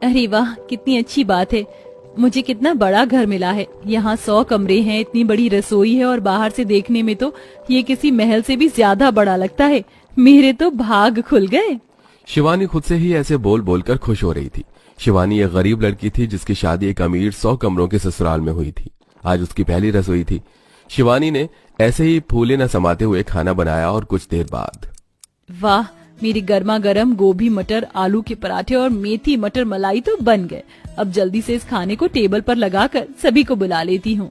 अरे वाह, कितनी अच्छी बात है। मुझे कितना बड़ा घर मिला है। यहाँ 100 कमरे हैं, इतनी बड़ी रसोई है और बाहर से देखने में तो ये किसी महल से भी ज्यादा बड़ा लगता है। मेरे तो भाग खुल गए। शिवानी खुद से ही ऐसे बोल बोलकर खुश हो रही थी। शिवानी एक गरीब लड़की थी जिसकी शादी एक अमीर 100 कमरों के ससुराल में हुई थी। आज उसकी पहली रसोई थी। शिवानी ने ऐसे ही फूले न समाते हुए खाना बनाया और कुछ देर बाद वाह, मेरी गर्मा गर्म गोभी मटर आलू के पराठे और मेथी मटर मलाई तो बन गए। अब जल्दी से इस खाने को टेबल पर लगाकर सभी को बुला लेती हूँ।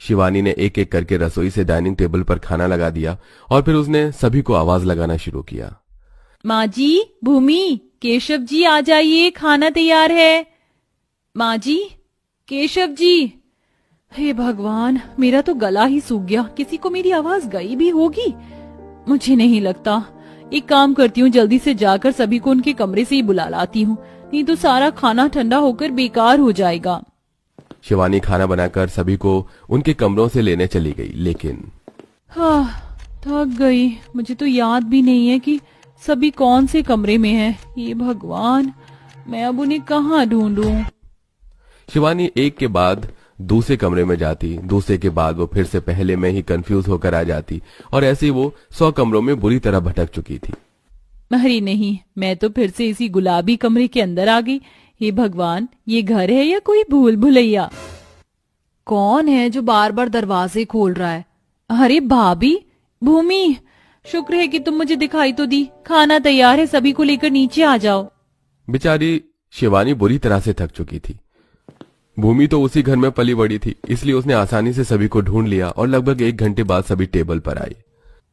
शिवानी ने एक एक करके रसोई से डाइनिंग टेबल पर खाना लगा दिया और फिर उसने सभी को आवाज लगाना शुरू किया। माँ जी, भूमि, केशव जी आ जाइए, खाना तैयार है। माँ जी, केशव जी। हे भगवान, मेरा तो गला ही सूख गया। किसी को मेरी आवाज गई भी होगी? मुझे नहीं लगता। एक काम करती हूँ, जल्दी से जाकर सभी को उनके कमरे से ही बुला लाती हूँ, नहीं तो सारा खाना ठंडा होकर बेकार हो जाएगा। शिवानी खाना बनाकर सभी को उनके कमरों से लेने चली गई, लेकिन थक गई। मुझे तो याद भी नहीं है कि सभी कौन से कमरे में हैं। ये भगवान, मैं अब उन्हें कहाँ ढूंढूं? शिवानी एक के बाद दूसरे कमरे में जाती, दूसरे के बाद वो फिर से पहले में ही कंफ्यूज होकर आ जाती और ऐसे ही वो 100 कमरों में बुरी तरह भटक चुकी थी। अरे नहीं, मैं तो फिर से इसी गुलाबी कमरे के अंदर आ गई। हे भगवान, ये घर है या कोई भूल भुलैया? कौन है जो बार बार दरवाजे खोल रहा है? अरे भाभी, भूमि, शुक्र है कि तुम मुझे दिखाई तो दी। खाना तैयार है, सभी को लेकर नीचे आ जाओ। बेचारी शिवानी बुरी तरह से थक चुकी थी। भूमि तो उसी घर में पली बड़ी थी, इसलिए उसने आसानी से सभी को ढूंढ लिया और लगभग 1 घंटे बाद सभी टेबल पर आए।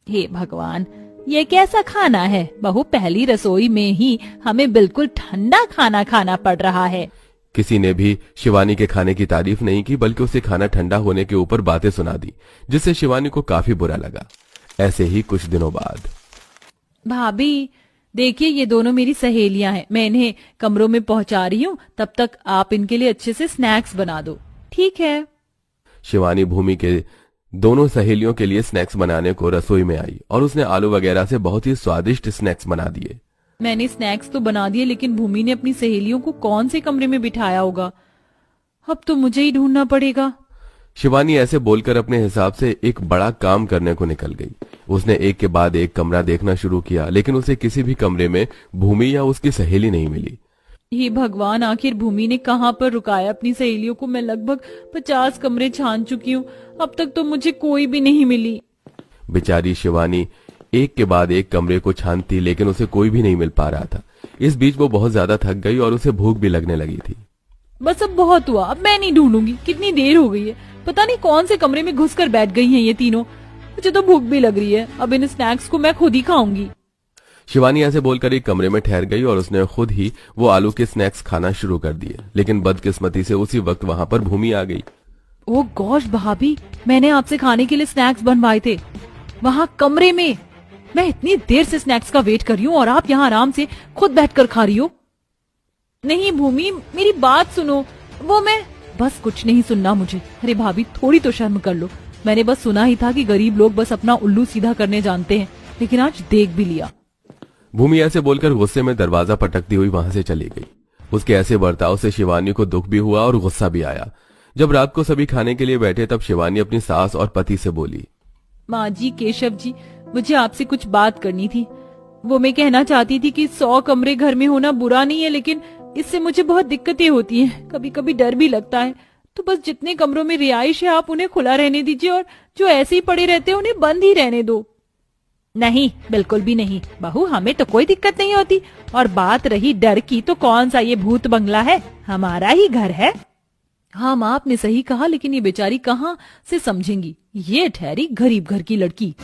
हे भगवान, ये कैसा खाना है? बहू, पहली रसोई में ही हमें बिल्कुल ठंडा खाना खाना पड़ रहा है। किसी ने भी शिवानी के खाने की तारीफ नहीं की, बल्कि उसे खाना ठंडा होने के ऊपर बातें सुना दी, जिससे शिवानी को काफी बुरा लगा। ऐसे ही कुछ दिनों बाद, भाभी देखिए, ये दोनों मेरी सहेलियां हैं। मैं इन्हें कमरों में पहुंचा रही हूँ, तब तक आप इनके लिए अच्छे से स्नैक्स बना दो, ठीक है? शिवानी भूमि के दोनों सहेलियों के लिए स्नैक्स बनाने को रसोई में आई और उसने आलू वगैरह से बहुत ही स्वादिष्ट स्नैक्स बना दिए। मैंने स्नैक्स तो बना दिए, लेकिन भूमि ने अपनी सहेलियों को कौन से कमरे में बिठाया होगा? अब तो मुझे ही ढूंढना पड़ेगा। शिवानी ऐसे बोलकर अपने हिसाब से एक बड़ा काम करने को निकल गई। उसने एक के बाद एक कमरा देखना शुरू किया, लेकिन उसे किसी भी कमरे में भूमि या उसकी सहेली नहीं मिली। हे भगवान, आखिर भूमि ने कहाँ पर रुकाया अपनी सहेलियों को? मैं लगभग 50 कमरे छान चुकी हूँ, अब तक तो मुझे कोई भी नहीं मिली। बेचारी शिवानी एक के बाद एक कमरे को छानती, लेकिन उसे कोई भी नहीं मिल पा रहा था। इस बीच वो बहुत ज्यादा थक गई और उसे भूख भी लगने लगी थी। बस अब बहुत हुआ, अब मैं नहीं ढूंढूंगी। कितनी देर हो गई है, पता नहीं कौन से कमरे में घुसकर बैठ गई हैं ये तीनों। मुझे तो भूख भी लग रही है, अब इन स्नैक्स को मैं खुद ही खाऊंगी। शिवानी ऐसे बोलकर एक कमरे में ठहर गई और उसने खुद ही वो आलू के स्नैक्स खाना शुरू कर दिए, लेकिन बदकिस्मती से उसी वक्त वहां पर भूमि आ गई। ओह गॉश भाभी, मैंने आपसे खाने के लिए स्नैक्स बनवाए थे वहाँ कमरे में। मैं इतनी देर से स्नैक्स का वेट कर रही हूँ और आप यहाँ आराम से खुद बैठकर खा रही हो। नहीं भूमि, मेरी बात सुनो। वो मैं बस कुछ नहीं सुनना मुझे। अरे भाभी, थोड़ी तो शर्म कर लो। मैंने बस सुना ही था कि गरीब लोग बस अपना उल्लू सीधा करने जानते हैं, लेकिन आज देख भी लिया। भूमि ऐसे बोलकर गुस्से में दरवाजा पटकती हुई वहां से चली गई। उसके ऐसे बर्ताव से शिवानी को दुख भी हुआ और गुस्सा भी आया। जब रात को सभी खाने के लिए बैठे तब शिवानी अपनी सास और पति से बोली, माँ जी, केशव जी, मुझे आपसे कुछ बात करनी थी। वो मैं कहना चाहती थी कि 100 कमरे घर में होना बुरा नहीं है, लेकिन इससे मुझे बहुत दिक्कतें होती हैं। कभी कभी डर भी लगता है। तो बस जितने कमरों में रिहाइश है आप उन्हें खुला रहने दीजिए और जो ऐसे ही पड़े रहते हैं उन्हें बंद ही रहने दो। नहीं, बिल्कुल भी नहीं बहू, हमें तो कोई दिक्कत नहीं होती। और बात रही डर की, तो कौन सा ये भूत बंगला है, हमारा ही घर है। हाँ माँ, आपने सही कहा, लेकिन ये बेचारी कहाँ से समझेंगी? ये ठहरी गरीब घर की लड़की।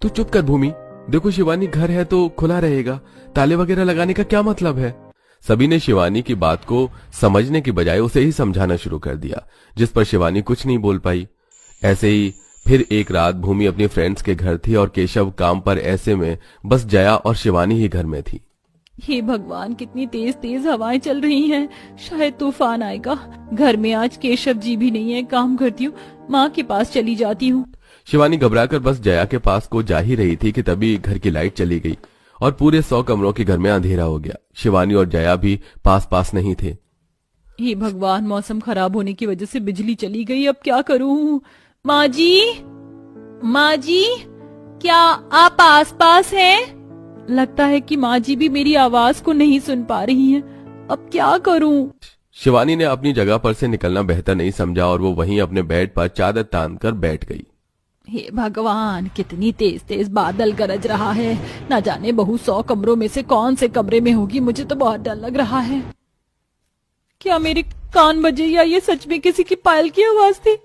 तू चुप कर भूमि, देखो शिवानी घर है तो खुला रहेगा, ताले वगैरह लगाने का क्या मतलब है? सभी ने शिवानी की बात को समझने की बजाय उसे ही समझाना शुरू कर दिया, जिस पर शिवानी कुछ नहीं बोल पाई। ऐसे ही फिर एक रात भूमि अपनी फ्रेंड्स के घर थी और केशव काम पर। ऐसे में बस जया और शिवानी ही घर में थी। हे भगवान, कितनी तेज तेज हवाएं चल रही हैं, शायद तूफान आएगा। घर में आज केशव जी भी नहीं है। काम करती हूँ, माँ के पास चली जाती हूँ। शिवानी घबराकर बस जया के पास को जा ही रही थी कि तभी घर की लाइट चली गई और पूरे 100 कमरों के घर में अंधेरा हो गया। शिवानी और जया भी पास पास नहीं थे। हे भगवान, मौसम खराब होने की वजह से बिजली चली गई, अब क्या करूं? माँ जी, माँ जी, क्या आप आसपास हैं? लगता है कि माँ जी भी मेरी आवाज को नहीं सुन पा रही हैं। अब क्या करूं? शिवानी ने अपनी जगह पर से निकलना बेहतर नहीं समझा और वो वहीं अपने बेड पर चादर तान कर बैठ गई। हे भगवान, कितनी तेज तेज बादल गरज रहा है। न जाने बहू 100 कमरों में से कौन से कमरे में होगी। मुझे तो बहुत डर लग रहा है। क्या मेरे कान बजे या ये सच में किसी की पायल की आवाज थी?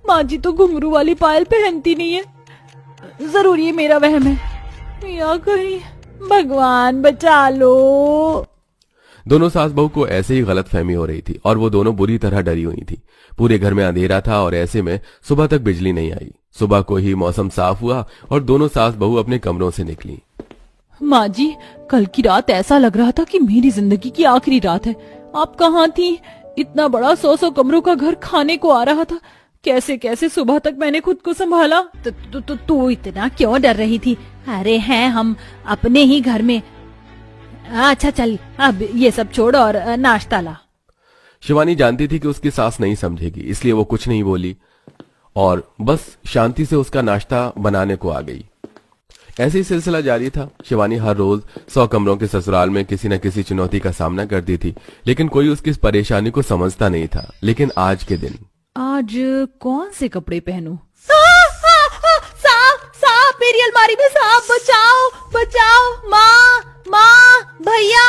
माँ जी तो घुंघरू वाली पायल पहनती नहीं है। जरूर ये मेरा वहम है या कहीं। भगवान बचा लो। दोनों सास बहू को ऐसे ही गलतफहमी हो रही थी और वो दोनों बुरी तरह डरी हुई थी। पूरे घर में अंधेरा था और ऐसे में सुबह तक बिजली नहीं आई। सुबह को ही मौसम साफ हुआ और दोनों सास बहू अपने कमरों से निकली। माँ जी, कल की रात ऐसा लग रहा था कि मेरी जिंदगी की आखिरी रात है। आप कहाँ थी? इतना बड़ा 100 कमरों का घर खाने को आ रहा था। कैसे कैसे सुबह तक मैंने खुद को संभाला। तू इतना क्यों डर रही थी? अरे हैं हम अपने ही घर में। अच्छा चल, अब ये सब छोड़ और नाश्ता ला। शिवानी जानती थी कि उसकी सास नहीं समझेगी, इसलिए वो कुछ नहीं बोली और बस शांति से उसका नाश्ता बनाने को आ गई। ऐसे ही सिलसिला जारी था। शिवानी हर रोज 100 कमरों के ससुराल में किसी न किसी चुनौती का सामना करती थी, लेकिन कोई उसकी इस परेशानी को समझता नहीं था। लेकिन आज के दिन, आज कौन से कपड़े पहनूं? सांप, सांप, मेरी अलमारी में सांप, बचाओ, बचाओ, माँ, माँ, भैया।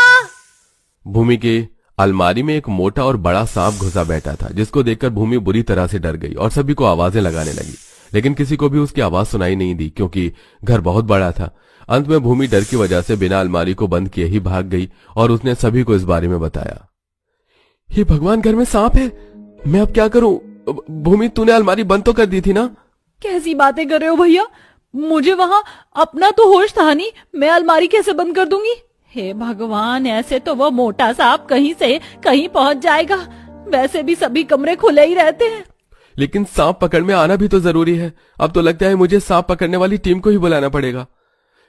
भूमि के अलमारी में एक मोटा और बड़ा सांप घुसा बैठा था, जिसको देखकर भूमि बुरी तरह से डर गई और सभी को आवाजें लगाने लगी। लेकिन किसी को भी उसकी आवाज सुनाई नहीं दी, क्योंकि घर बहुत बड़ा था। अंत में भूमि डर की वजह से बिना अलमारी को बंद किए ही भाग गई और उसने सभी को इस बारे में बताया। हे भगवान, घर में सांप है, मैं अब क्या करूं? भूमि, तूने अलमारी बंद तो कर दी थी ना? कैसी बातें कर रहे हो भैया? मुझे वहाँ अपना तो होश था नहीं, मैं अलमारी कैसे बंद कर दूंगी? हे भगवान, ऐसे तो वो मोटा सांप कहीं से कहीं पहुंच जाएगा। वैसे भी सभी कमरे खुले ही रहते हैं। लेकिन सांप पकड़ में आना भी तो जरूरी है। अब तो लगता है मुझे सांप पकड़ने वाली टीम को ही बुलाना पड़ेगा।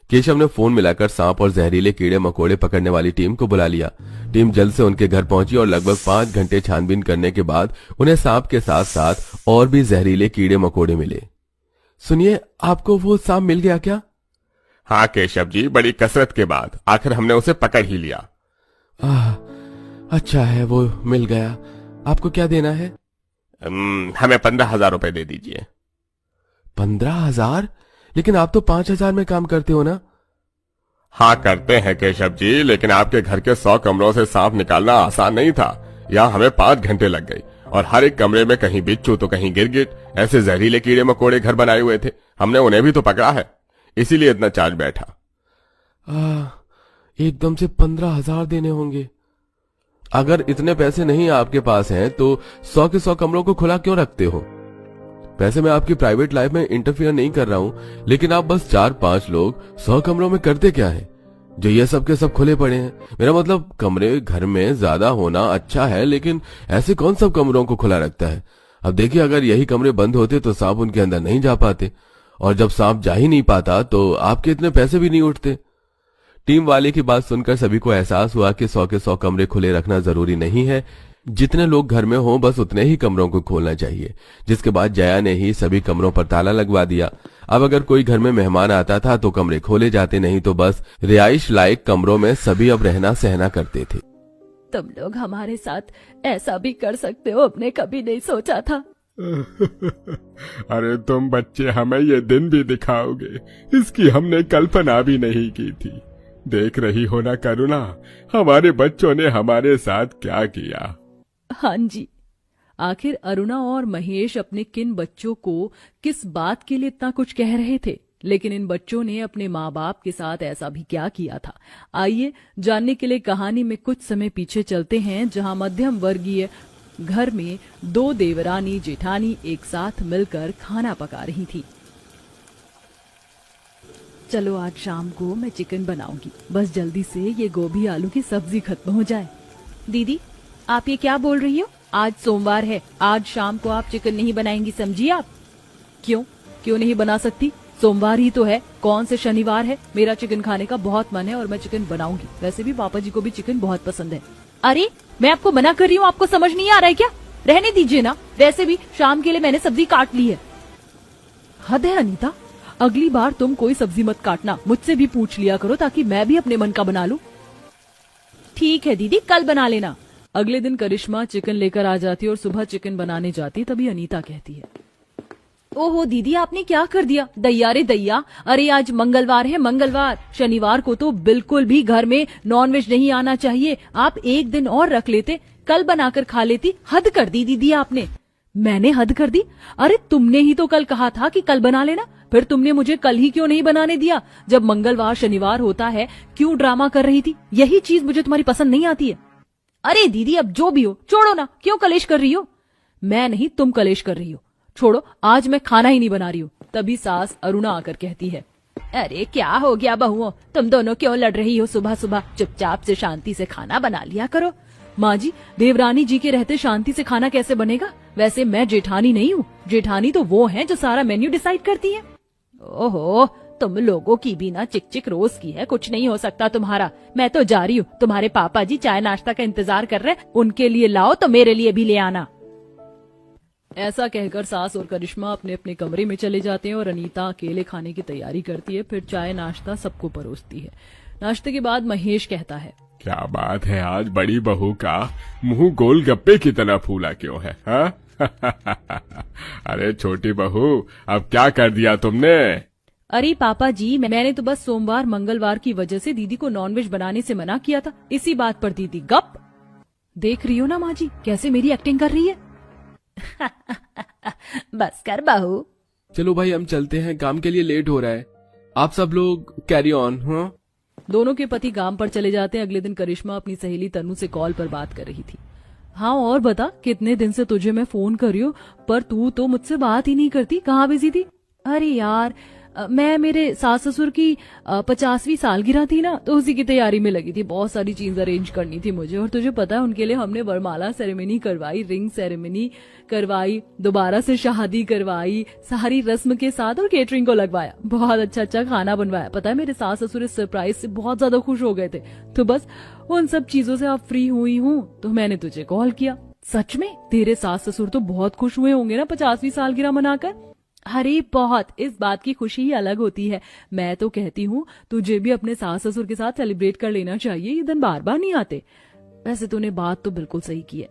केशव ने फोन मिलाकर सांप और जहरीले कीड़े मकोड़े पकड़ने वाली टीम को बुला लिया। टीम जल्द से उनके घर पहुंची और लगभग 5 घंटे छानबीन करने के बाद उन्हें सांप के साथ साथ और भी जहरीले कीड़े मकोड़े मिले। सुनिए, आपको वो सांप मिल गया क्या? हाँ केशव जी, बड़ी कसरत के बाद आखिर हमने उसे पकड़ ही लिया। अच्छा है, वो मिल गया। आपको क्या देना है? हमें 15,000 रुपए दे दीजिए। 15,000? लेकिन आप तो 5,000 में काम करते हो ना? हाँ करते हैं केशव जी, लेकिन आपके घर के 100 कमरों से सांप निकालना आसान नहीं था। यहाँ हमें 5 घंटे लग गई और हर एक कमरे में कहीं बिच्छू तो कहीं गिरगिट, ऐसे जहरीले कीड़े मकोड़े घर बनाए हुए थे। हमने उन्हें भी तो पकड़ा है, इसीलिए इतना चार्ज बैठा। एकदम से 15,000 देने होंगे। अगर इतने पैसे नहीं आपके पास हैं तो 100 के 100 कमरों को खुला क्यों रखते हो? वैसे मैं आपकी प्राइवेट लाइफ में इंटरफियर नहीं कर रहा हूं, लेकिन आप बस 4-5 लोग 100 कमरों में करते क्या है जो ये सब के सब खुले पड़े हैं? मेरा मतलब, कमरे घर में ज्यादा होना अच्छा है, लेकिन ऐसे कौन सब कमरों को खुला रखता है? अब देखिए, अगर यही कमरे बंद होते तो सांप उनके अंदर नहीं जा पाते, और जब सांप जा ही नहीं पाता तो आपके इतने पैसे भी नहीं उठते। टीम वाले की बात सुनकर सभी को एहसास हुआ कि 100 के 100 कमरे खुले रखना जरूरी नहीं है। जितने लोग घर में हो बस उतने ही कमरों को खोलना चाहिए। जिसके बाद जया ने ही सभी कमरों पर ताला लगवा दिया। अब अगर कोई घर में मेहमान आता था तो कमरे खोले जाते, नहीं तो बस रिहाइश लायक कमरों में सभी अब रहना सहना करते थे। तुम लोग हमारे साथ ऐसा भी कर सकते हो, अपने कभी नहीं सोचा था। अरे तुम बच्चे हमें ये दिन भी दिखाओगे, इसकी हमने कल्पना भी नहीं की थी। देख रही हो ना करुणा, हमारे बच्चों ने हमारे साथ क्या किया। हाँ जी, आखिर अरुणा और महेश अपने किन बच्चों को किस बात के लिए इतना कुछ कह रहे थे, लेकिन इन बच्चों ने अपने माँ बाप के साथ ऐसा भी क्या किया था? आइए जानने के लिए कहानी में कुछ समय पीछे चलते हैं, जहां मध्यम वर्गीय घर में 2 देवरानी जेठानी एक साथ मिलकर खाना पका रही थी। चलो आज शाम को मैं चिकन बनाऊंगी, बस जल्दी से ये गोभी आलू की सब्जी खत्म हो जाए। दीदी, आप ये क्या बोल रही हो? आज सोमवार है, आज शाम को आप चिकन नहीं बनाएंगी, समझिए आप? क्यों नहीं बना सकती? सोमवार ही तो है, कौन से शनिवार है? मेरा चिकन खाने का बहुत मन है और मैं चिकन बनाऊंगी। वैसे भी पापा जी को भी चिकन बहुत पसंद है। अरे मैं आपको मना कर रही हूँ, आपको समझ नहीं आ रहा है क्या? रहने दीजिए ना, वैसे भी शाम के लिए मैंने सब्जी काट ली है। हद है अनीता, अगली बार तुम कोई सब्जी मत काटना, मुझसे भी पूछ लिया करो ताकि मैं भी अपने मन का बना लूं। ठीक है दीदी, कल बना लेना। अगले दिन करिश्मा चिकन लेकर आ जाती और सुबह चिकन बनाने जाती। तभी अनीता कहती है, ओहो दीदी आपने क्या कर दिया? दैया रे दैया, अरे आज मंगलवार है, मंगलवार, शनिवार को तो बिल्कुल भी घर में नॉनवेज नहीं आना चाहिए। आप एक दिन और रख लेते, कल बनाकर खा लेती। हद कर दी दीदी आपने। मैंने हद कर दी? अरे तुमने ही तो कल कहा था कि कल बना लेना, फिर तुमने मुझे कल ही क्यों नहीं बनाने दिया जब मंगलवार शनिवार होता है? क्यों ड्रामा कर रही थी? यही चीज मुझे तुम्हारी पसंद नहीं आती है। अरे दीदी अब जो भी हो छोड़ो ना, क्यों कलेश कर रही हो? मैं नहीं, तुम कलेश कर रही हो। छोड़ो, आज मैं खाना ही नहीं बना रही हूँ। तभी सास अरुणा आकर कहती है, अरे क्या हो गया बहुओं, तुम दोनों क्यों लड़ रही हो सुबह सुबह? चुपचाप से शांति से खाना बना लिया करो। माँ जी, देवरानी जी के रहते शांति से खाना कैसे बनेगा? वैसे मैं जेठानी नहीं हूँ, जेठानी तो वो है जो सारा मेन्यू डिसाइड करती है। ओहो, तुम लोगों की भी ना चिक चिक रोज की है, कुछ नहीं हो सकता तुम्हारा। मैं तो जा रही हूँ, तुम्हारे पापा जी चाय नाश्ता का इंतजार कर रहे हैं, उनके लिए लाओ तो मेरे लिए भी ले आना। ऐसा कहकर सास और करिश्मा अपने अपने कमरे में चले जाते हैं और अनीता अकेले खाने की तैयारी करती है। फिर चाय नाश्ता सबको परोसती है। नाश्ते के बाद महेश कहता है, क्या बात है, आज बड़ी बहू का मुंह गोलगप्पे की तरह फूला क्यों है? हाँ? अरे छोटी बहू, अब क्या कर दिया तुमने? अरे पापा जी, मैंने तो बस सोमवार मंगलवार की वजह से दीदी को नॉनवेज बनाने से मना किया था, इसी बात पर दीदी गप। देख रही हो ना माँ जी, कैसे मेरी एक्टिंग कर रही है। बस कर बहू। चलो भाई हम चलते हैं, काम के लिए लेट हो रहा है। आप सब लोग कैरी ऑन। हाँ, दोनों के पति काम पर चले जाते हैं। अगले दिन करिश्मा अपनी सहेली तनु से कॉल पर बात कर रही थी। हाँ और बता, कितने दिन से तुझे मैं फोन कर रही हूँ पर तू तो मुझसे बात ही नहीं करती, कहाँ बिजी थी? अरे यार, मैं मेरे सास ससुर की 50वीं सालगिरह थी ना, तो उसी की तैयारी में लगी थी। बहुत सारी चीज अरेंज करनी थी मुझे, और तुझे पता है उनके लिए हमने वरमाला सेरेमनी करवाई, रिंग सेरेमनी करवाई, दोबारा से शादी करवाई, सारी रस्म के साथ, और केटरिंग को लगवाया। बहुत अच्छा अच्छा खाना बनवाया। पता है मेरे सास ससुर इस सरप्राइज से बहुत ज्यादा खुश हो गए थे। तो बस उन सब चीजों से अब फ्री हुई हूँ तो मैंने तुझे कॉल किया। सच में तेरे सास ससुर तो बहुत खुश हुए होंगे ना 50वीं सालगिरह मनाकर? अरे बहुत, इस बात की खुशी ही अलग होती है। मैं तो कहती हूँ तुझे भी अपने सास ससुर के साथ सेलिब्रेट कर लेना चाहिए, ये दिन बार बार नहीं आते। वैसे तूने बात तो बिल्कुल सही की है,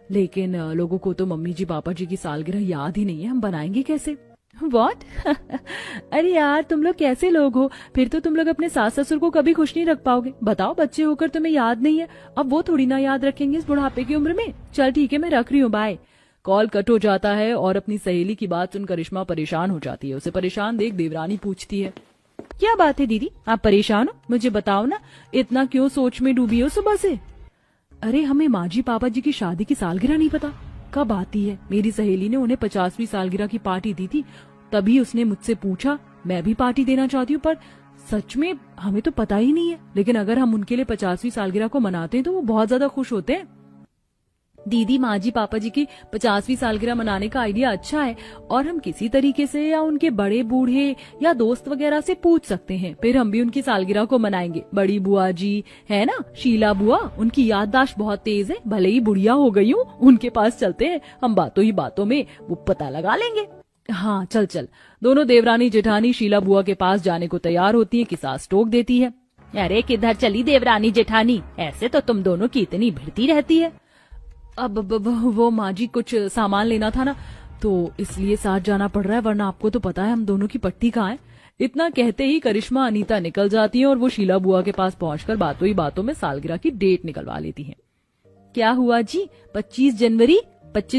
लेकिन लोगों को तो मम्मी जी पापा जी की सालगिरह याद ही नहीं है, हम बनाएंगे कैसे? व्हाट? अरे यार तुम लोग कैसे लोग हो, फिर तो तुम लोग अपने सास ससुर को कभी खुश नहीं रख पाओगे। बताओ, बच्चे होकर तुम्हें याद नहीं है, अब वो थोड़ी ना याद रखेंगे इस बुढ़ापे की उम्र में। चल ठीक है, मैं रख रही हूँ, बाय। कॉल कट हो जाता है और अपनी सहेली की बात सुन करिश्मा परेशान हो जाती है। उसे परेशान देख देवरानी पूछती है, क्या बात है दीदी, आप परेशान हो? मुझे बताओ ना, इतना क्यों सोच में डूबी हो सुबह से? अरे हमें माँ जी पापा जी की शादी की सालगिरह नहीं पता, कब आती है? मेरी सहेली ने उन्हें 50वीं सालगिरह की पार्टी दी थी, तभी उसने मुझसे पूछा। मैं भी पार्टी देना चाहती हूँ, पर सच में हमें तो पता ही नहीं है। लेकिन अगर हम उनके लिए 50वीं सालगिरह को मनाते हैं तो वो बहुत ज्यादा खुश होते हैं। दीदी, माँ जी पापा जी की 50वीं सालगिरह मनाने का आइडिया अच्छा है, और हम किसी तरीके से या उनके बड़े बूढ़े या दोस्त वगैरह से पूछ सकते हैं, फिर हम भी उनकी सालगिरह को मनाएंगे। बड़ी बुआ जी है ना, शीला बुआ, उनकी याददाश्त बहुत तेज है, भले ही बुढ़िया हो गई हूँ, उनके पास चलते हैं, हम बातों ही बातों में वो पता लगा लेंगे। हाँ चल चल। दोनों देवरानी जेठानी शीला बुआ के पास जाने को तैयार होती है कि सास टोक देती है, अरे किधर चली देवरानी जेठानी, ऐसे तो तुम दोनों की इतनी भिड़ती रहती है। अब वो माँ जी कुछ सामान लेना था ना, तो इसलिए साथ जाना पड़ रहा है, वरना आपको तो पता है हम दोनों की पट्टी कहाँ है। इतना कहते ही करिश्मा अनीता निकल जाती है और वो शीला बुआ के पास पहुंचकर बातों ही बातों में सालगिरह की डेट निकलवा लेती हैं। क्या हुआ जी, 25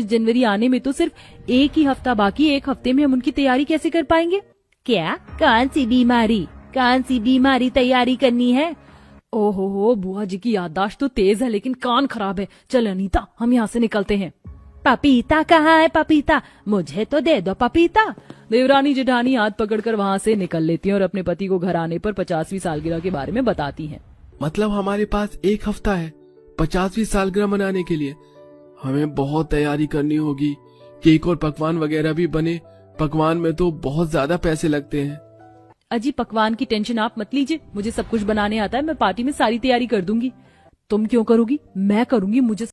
जनवरी आने में तो सिर्फ एक ही हफ्ता बाकी, एक हफ्ते में हम उनकी तैयारी कैसे कर पाएंगे? क्या, कौन सी बीमारी तैयारी करनी है? ओहो, बुआ जी की याददाश्त तो तेज है लेकिन कान खराब है। चल अनीता, हम यहाँ से निकलते हैं। पपीता कहाँ है? पपीता मुझे तो दे दो पपीता। देवरानी जेठानी हाथ पकड़कर वहाँ से निकल लेती हैं और अपने पति को घर आने पर 50वीं सालगिरह के बारे में बताती हैं। मतलब हमारे पास एक हफ्ता है 50वीं सालगिरह मनाने के लिए, हमें बहुत तैयारी करनी होगी, केक और पकवान वगैरह भी बने। पकवान में तो बहुत ज्यादा पैसे लगते हैं। अजी पकवान की टेंशन आप मत लीजिए, मुझे सब कुछ बनाने आता है, मैं पार्टी में सारी तैयारी कर दूंगी। तुम क्यों करोगी? मैं करूंगी, मुझे